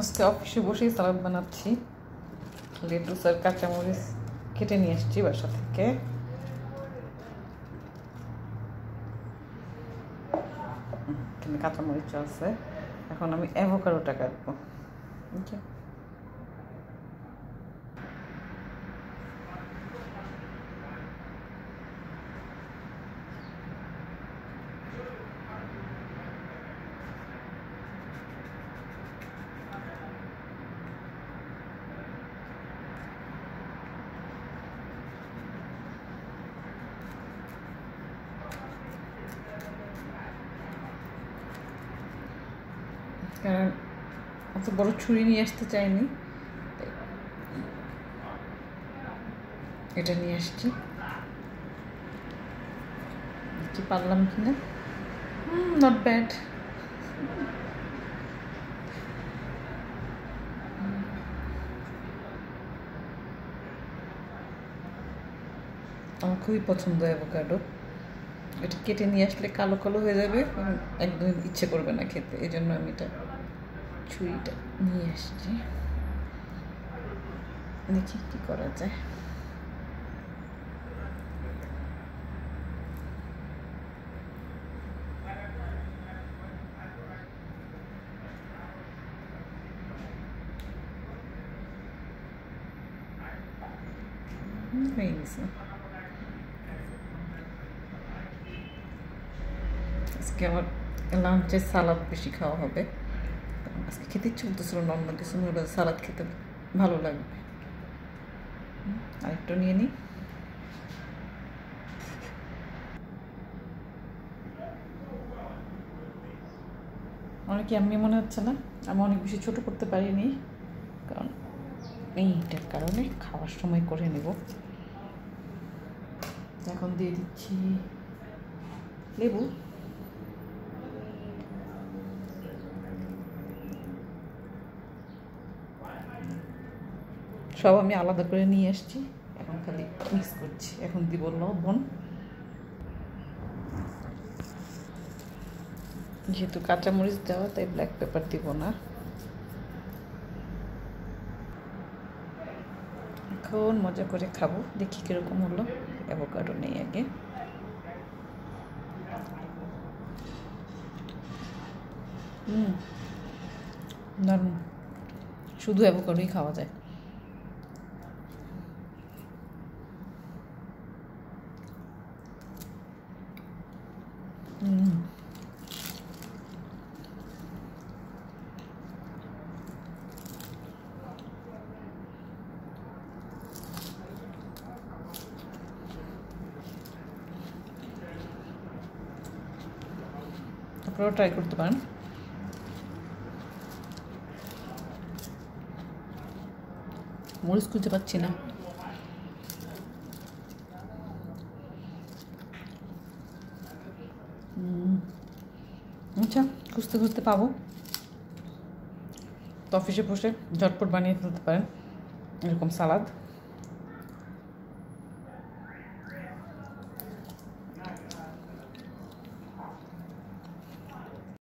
আজকে অফিসে বসেই সালাদ বানাচ্ছি। লেটুস আর কাঁচামরিচ কেটে নিয়ে এসেছি বাসা থেকে। এখানে কাঁচামরিচ আছে। এখন আমি অ্যাভোকাডোটা কাটবো। ওকে, কারণ অত বড় ছুরি নিয়ে আসতে চাইনি, এটা নিয়ে আসছি। কি পারলাম কিনা, নট ব্যাড। আমার খুবই পছন্দ অ্যাভোকাডো। এটা কেটে নিয়ে আসলে কালো কালো হয়ে যাবে, একদম ইচ্ছে করবে না খেতে। এই জন্য আমি এটা ছুরিটা নিয়ে আসছি। দেখি কি করা যায়। হয়ে গেছে। আজকে আমার লাঞ্চে সালাদ বেশি খাওয়া হবে। আজকে খেতে ইচ্ছে করতেছিল না, অন্য কিছু হলে সালাদ খেতে ভালো লাগবে। আরেকটু নিয়ে নিই। অনেকে এমনি মনে হচ্ছে না, আমি অনেক বেশি ছোট করতে পারিনি, কারণ এইটার কারণে খাওয়ার সময় করে নেব। এখন দিয়ে দিচ্ছি লেবু। সব আমি আলাদা করে নিয়ে আসছি, এখন খালি মিক্স করছি। এখন দিব লবণ। যেহেতু কাঁচামরিচ দেওয়া, তাই ব্ল্যাক পেপার দিব না। এখন মজা করে খাবো, দেখি কিরকম হলো। অ্যাভোকাডো নেই আগে। দারুণ, শুধু অ্যাভোকাডোই খাওয়া যায়। আপনারাও ট্রাই করতে পারেন। মরিচ খুঁজে পাচ্ছি না। আচ্ছা, খুঁজতে খুঁজতে পাবো। তো অফিসে বসে ঝটপট বানিয়ে ফেলতে পারেন এরকম সালাদ।